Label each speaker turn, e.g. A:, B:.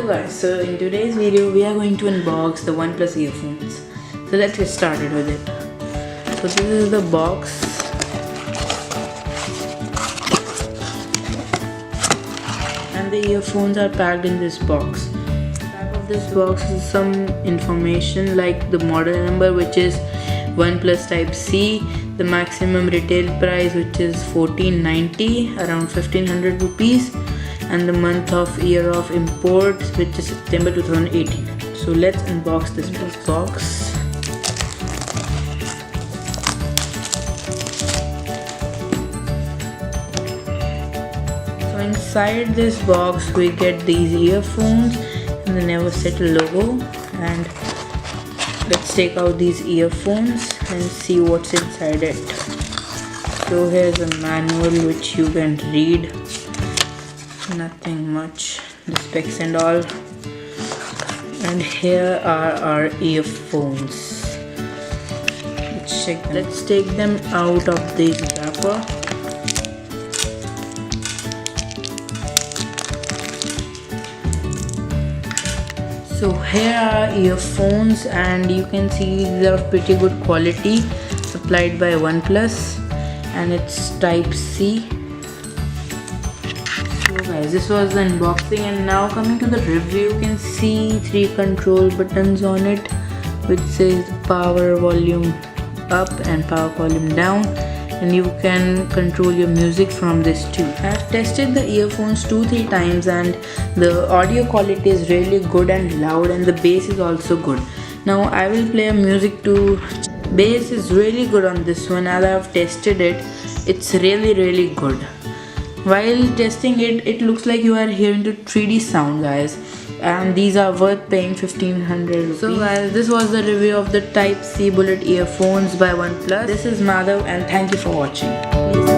A: Hello guys, so in today's video we are going to unbox the OnePlus earphones. So let's get started with it. So this is the box. And the earphones are packed in this box. Back of this box is some information like the model number, which is OnePlus typeC, the maximum retail price which is $1490, around 1500 rupees, and the month of year of import which is September 2018. So let's unbox this box. So inside this box we get these earphones and the Never Settle logo, and let's take out these earphones and see what's inside it. So here's a manual which you can read. Nothing much, the specs and all. And here are our earphones. Let's take them out of this wrapper. So here are earphones, and you can see they're of pretty good quality, supplied by OnePlus, and it's typeC. So guys, this was the unboxing, and now coming to the review, you can see 3 control buttons on it which says power volume up and power volume down, and you can control your music from this too. I have tested the earphones 2-3 times, and the audio quality is really good and loud, and the bass is also good. Now I will play a music too. Bass is really good on this one. As I have tested it, it's really good. While testing it, it looks like you are hearing the 3D sound, guys, and these are worth paying 1500 rupees. So guys, this was the review of the typeC bullet earphones by OnePlus. This is Madhav, and thank you for watching. Please